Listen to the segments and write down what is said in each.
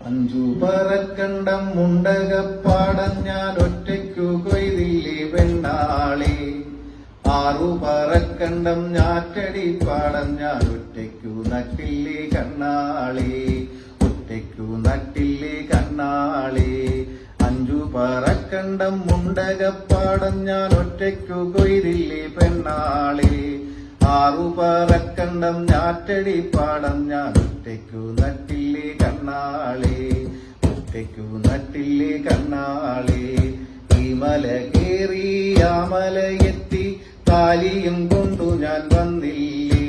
അഞ്ചു പറക്കണ്ടം മുണ്ടകപ്പാടം ഞാൻ ഒറ്റയ്ക്കു കൊയ്തില്ലേ പെണ്ണാളെ. ആറു പറക്കണ്ടം ഞാറ്റടിപ്പാടം ഞാൻ ഒറ്റയ്ക്കു നട്ടില്ലേ കണ്ണാളെ. ഒറ്റയ്ക്കു നട്ടില്ലേ കണ്ണാളെ. അഞ്ചു പറക്കണ്ടം മുണ്ടകപ്പാടം ഞാൻ ഒറ്റയ്ക്കു കൊയ്തില്ലേ പെണ്ണാളെ. ആറു പറക്കണ്ടം ഞാറ്റടിപ്പാടം ഞാൻ ഒറ്റയ്ക്കു നട്ടില്ലേ കണ്ണാളെ. ഒറ്റയ്ക്കു നട്ടില്ലേ കണ്ണാളെ. ഈ മല കേറി ആ മലയെത്തി താലിയും കൊണ്ടു ഞാൻ വന്നില്ലേ.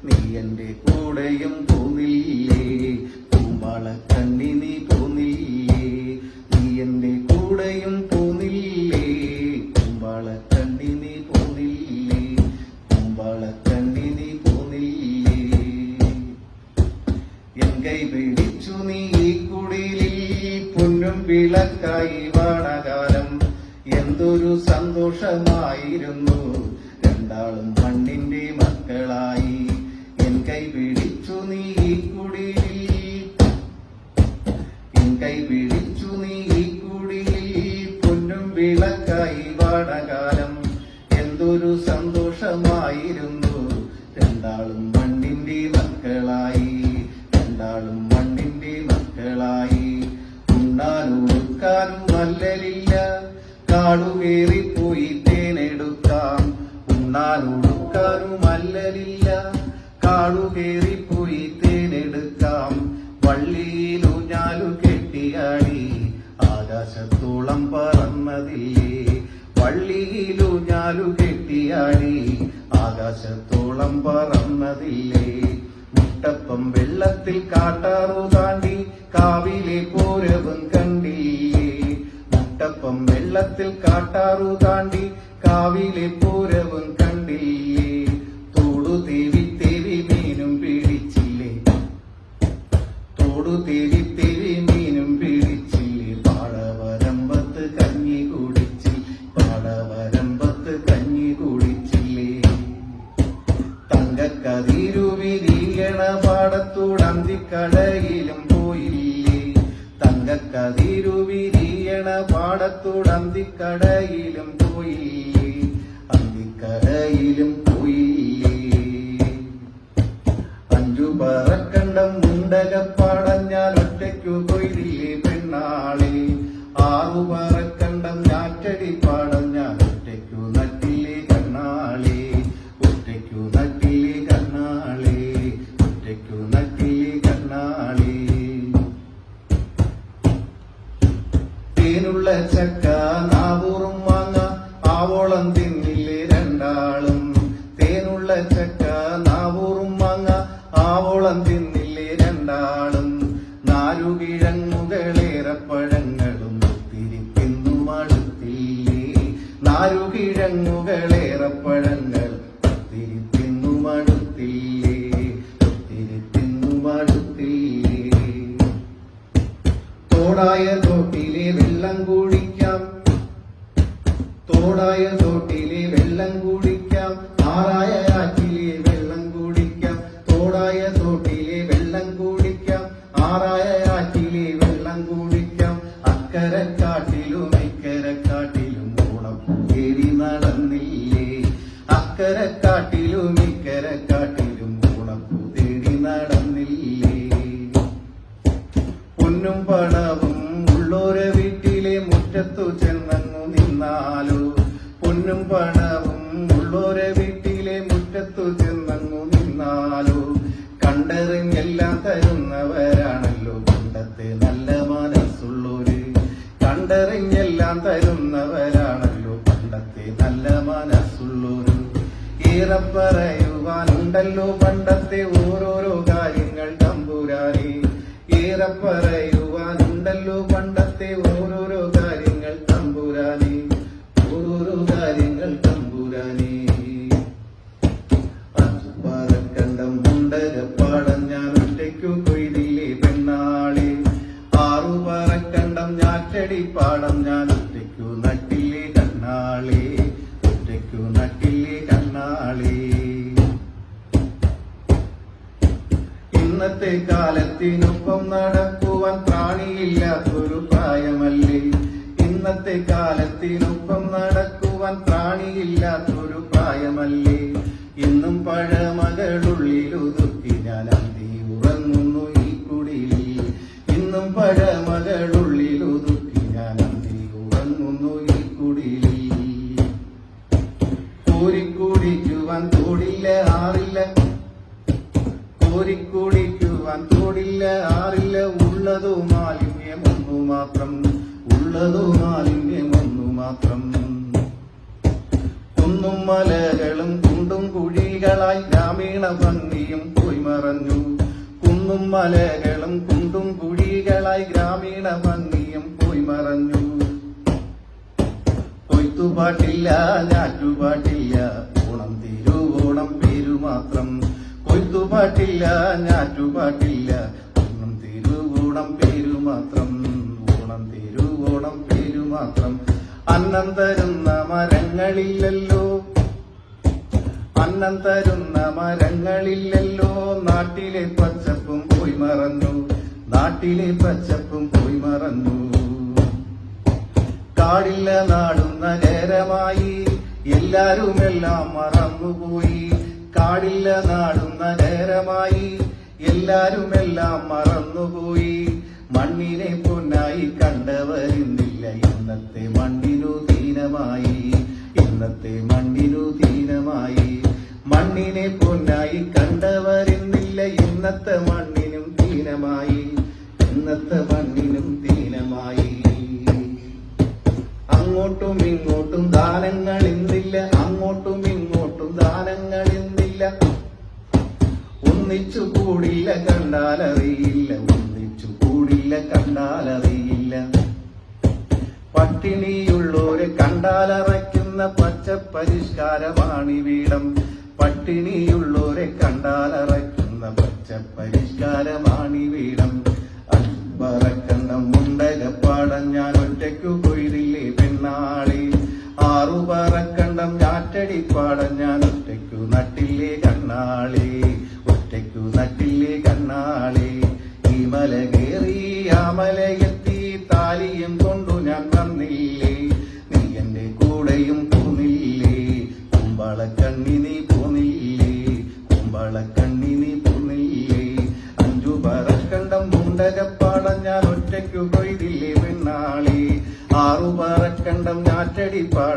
നീ എന്റെ കൂടെയും പോന്നില്ലേ. പൂമ്പാളക്കണ്ണി നീ പോന്നില്ലേ. നീ എന്റെ കൂടെയും പോന്നില്ലേ. പൂമ്പാളക്കണ്ണി നീ പോന്നില്ലേ. പൂമ്പാളക്കണ്ണി നീ പോന്നില്ലേ. എൻ കൈ പിടിച്ചു നീ ഈ കുടിലിൽ പൊന്നും വിളക്കായി വാണകാലം. എന്തൊരു സന്തോഷമായിരുന്നു രണ്ടാളും മണ്ണിന്റെ മക്കളായി. എൻ കൈ പിടിച്ചു നീ ഈ കുടിലിൽ. എൻ കൈ പിടിച്ചു നീ ഈ കുടിലിൽ പൊന്നും വിളക്കായി വാണകാലം. എന്തൊരു സന്തോഷമായിരുന്നു രണ്ടാളും മണ്ണിന്റെ മക്കളായി. രണ്ടാളും മണ്ണിന്റെ മക്കളായി. ഉണ്ണാനുടുക്കാനും മല്ലലില്ല കാടുകേറിപ്പോയി തേനെടുക്കാം. ഉണ്ണാനുടുക്കാനും മല്ലലില്ല കാടുകേറിപ്പോയി തേനെടുക്കാം. വള്ളിയിലൂഞ്ഞാലു കെട്ടിയാടി ആകാശത്തോളം പറന്നതില്ലേ. വള്ളിയിലൂഞ്ഞാലു കെട്ടിയാടി ആകാശത്തോളം പറന്നതില്ലേ. മുട്ടപ്പം വെള്ളത്തിൽ കാട്ടാറു താണ്ടി കാവിലെ പൂരവും കണ്ടില്ലേ. മുട്ടപ്പം വെള്ളത്തിൽ കാട്ടാറു താണ്ടി കാവിലെ പൂരവും കണ്ടില്ലേ. തോടു തേവി തേവി മീനും പിടിച്ചില്ലേ. തോടു തേവി തേവി മീനും പിടിച്ചില്ലേ. പാടവരമ്പത്ത് കഞ്ഞി കുടിച്ചിൽ. പാടവരമ്പത്ത് കഞ്ഞി കുടിച്ചില്ലേ. തങ്കക്കതിരു വിരിയണ പാടത്തൂടന്തിക്കടയിലും പോയില്ലേ. തങ്കക്കതിരു വിരിയണ പാടത്തൂടന്തിക്കടയിലും പോയില്ലേ. അന്തിക്കടയിലും പോയില്ലേ. അഞ്ചു പറക്കണ്ടം മുണ്ടകപ്പാടം ഞാൻ ഒറ്റയ്ക്കു കൊയ്തില്ലേ പെണ്ണാളെ. ആറു പറക്കണ്ടം ഞാറ്റടിപ്പാടം ഞാൻ ഒറ്റയ്ക്കു നട്ടില്ലേ കണ്ണാളെ. ഒറ്റയ്ക്കു നട്ടില്ലേ കണ്ണാളെ. ഒറ്റയ്ക്കു നട്ടില്ലേ കണ്ണാളെ. തേനുള്ള ചക്ക നാവൂറും മാങ്ങ ആവോളം തിന്നില്ലേ രണ്ടാളും. തേനുള്ള ചക്ക നാവൂറും മാങ്ങ ആവോളം തിന്നില്ലേ രണ്ടാളും. നാലുകിഴങ്ങുകളേറെ പഴങ്ങളും ഒത്തിരി തിന്നു മടുത്തില്ലേ. നാലുകിഴങ്ങുകളേറെ പഴങ്ങൾ ഒത്തിരി തിന്നു മടുത്തില്ലേ. ഒത്തിരി തിന്നു മടുത്തില്ലേ. തോടായ തോട്ടിലെ വെള്ളം കുടിക്കാം. തോടായ തോട്ടിലെ വെള്ളം കുടിക്കാം. ആറായ ആറ്റിലെ വെള്ളം കുടിക്കാം. തോടായ തോട്ടിലെ വെള്ളം കുടിക്കാം. ആറായ ആറ്റിലെ വെള്ളം കുടിക്കാം. അക്കരക്കാട്ടിലും ഇക്കരക്കാട്ടിലും ഓണം തേടി നടന്നില്ലേ. അക്കരക്കാട്ടിലും ഇക്കരക്കാട്ടിലും ഓണം തേടി നടന്നില്ലേ. പൊന്നും പണവും ഉള്ളോരെ വീട്ടിലെ മുറ്റത്തു ചെന്നങ്ങു നിന്നാലോ. പൊന്നും പണവും ഉള്ളോരെ വീട്ടിലെ മുറ്റത്തു ചെന്നങ്ങു നിന്നാലോ. കണ്ടറിഞ്ഞെല്ലാം തരുന്നവരാണല്ലോ പണ്ടത്തെ നല്ല മനസ്സുള്ളോര്. കണ്ടറിഞ്ഞെല്ലാം തരുന്നവരാണല്ലോ പണ്ടത്തെ നല്ല മനസ്സുള്ളോര്. ഏറെ പറയുവാനുണ്ടല്ലോ പണ്ടത്തെ ഓരോരോ കാര്യങ്ങൾ തമ്പുരാനെ. ഏറെ പറയുവാനുണ്ടല്ലോ പണ്ടത്തെ ഓരോരോ കാര്യങ്ങൾ തമ്പുരാനെ. ഓരോരോ കാര്യങ്ങൾ തമ്പുരാനെ. അഞ്ചു പറക്കണ്ടം മുണ്ടകപ്പാടം ഞാൻ ഒറ്റയ്ക്കു കൊയ്തില്ലേ പെണ്ണാളെ. ആറു പറക്കണ്ടം ഞാറ്റടിപ്പാടം ഞാൻ ഒറ്റയ്ക്കു നട്ടില്ലേ കണ്ണാളെ. ഒറ്റയ്ക്കു നട്ടില്ലേ കണ്ണാളെ. ഇന്നത്തെ കാലത്തിനൊപ്പം നടക്കുവാൻ നടക്കുവാൻ പ്രാണിയില്ലാത്തൊരു പ്രായമല്ലേ. ഇന്നത്തെ കാലത്തിനൊപ്പം നടക്കുവാൻ പ്രാണിയില്ലാത്തൊരു പ്രായമല്ലേ. ഇന്നും പഴമകളുള്ളിലൊതുക്കി ഞാൻ അന്തി ഉറങ്ങുന്നു ഈ കുടിലിൽ. ഇന്നും പഴമകളുള്ളിലൊതുക്കി ഞാൻ അന്തി ഉറങ്ങുന്നു ഈ കുടിലിൽ. കോരിക്കുടിക്കുവാൻ തോടില്ല ആറില്ല, കോരിക്കുടിക്കുവാൻ തോടില്ല ആറില്ല. ഉള്ളതോ മാലിന്യമൊന്നു മാത്രം, ഉള്ളതോ മാലിന്യമൊന്നു മാത്രം. കുന്നും മലകളും കുണ്ടും കുഴികളായി ഗ്രാമീണ ഭംഗിയും പോയി മറഞ്ഞു. കുന്നും മലകളും കുണ്ടും കുഴികളായി ഗ്രാമീണ ഭംഗിയും പോയി മറഞ്ഞു. കൊയ്ത്തുപാട്ടില്ല ഞാറ്റുപാട്ടില്ല, ഓണം തിരുവോണം പേരുമാത്രം. കൊയ്ത്തുപാട്ടില്ല ഞാറ്റുപാട്ടില്ല, ഓണം തിരുവോണം പേരുമാത്രം. ഓണം തിരുവോണം പേരുമാത്രം. അന്നം തരുന്ന മരങ്ങളില്ലല്ലോ, അന്നം തരുന്ന മരങ്ങളില്ലല്ലോ. നാട്ടിലെ പച്ചപ്പും പോയി മറഞ്ഞു, നാട്ടിലെ പച്ചപ്പും പോയി മറഞ്ഞു. കാടില്ല നാടും നഗരമായി, എല്ലാരുമെല്ലാം മറന്നുപോയി. കാടില്ല നാടും നഗരമായി, എല്ലാരുമെല്ലാം മറന്നുപോയി. മണ്ണിനെ പൊന്നായി കണ്ടവരിന്നില്ല, ഇന്നത്തെ മണ്ണിനു ദീനമായി, ഇന്നത്തെ മണ്ണിനു ദീനമായി. മണ്ണിനെ പൊന്നായി കണ്ടവരിന്നില്ല, ഇന്നത്തെ മണ്ണിനും ദീനമായി, ഇന്നത്തെ മണ്ണിനും ദീനമായി. അങ്ങോട്ടും ഇങ്ങോട്ടും ദാനങ്ങൾ ഇന്നില്ല, അങ്ങോട്ടും ഇങ്ങോട്ടും ദാനങ്ങൾ ഇന്നില്ല. ഒന്നിച്ചു കൂടില്ല കണ്ടാലറിയില്ല, ഒന്നിച്ചു കൂടില്ല കണ്ടാലറിയില്ല. പട്ടിണിയുള്ളോരെ കണ്ടാലറയ്ക്കുന്ന പച്ച പരിഷ്കാരമാണിവിടം. പട്ടിണിയുള്ളോരെ കണ്ടാലറയ്ക്കുന്ന പച്ച പരിഷ്കാരമാണിവിടം. പറക്കണ്ടം മുണ്ടകപ്പാടം ഞാൻ ഒറ്റയ്ക്കു കൊയ്തില്ലേ പെണ്ണാളെ. ആറുപറക്കണ്ടം ഞാറ്റടിപ്പാടം ഞാൻ ഒറ്റയ്ക്കു നട്ടില്ലേ കണ്ണാളെ, ഒറ്റയ്ക്കു നട്ടില്ലേ കണ്ണാളെ. ഈ മല കേറി ആ മലയെത്തി, താലിയും കൊണ്ടു ഞാൻ വന്നില്ലേ. നീ എന്റെ കൂടെയും പോന്നില്ലേ, കുമ്പളക്കണ്ണി നീ പോന്നില്ലേ, കുമ്പളക്കണ്ണി നീ പോന്നില്ലേ. അഞ്ചു പറക്കണ്ടം മുണ്ടകപ്പാടം ഞാൻ ഒറ്റയ്ക്കു കൊയ്തില്ലേ പെണ്ണാളെ. ആറുപറക്കണ്ടം ഞാറ്റടിപ്പാടം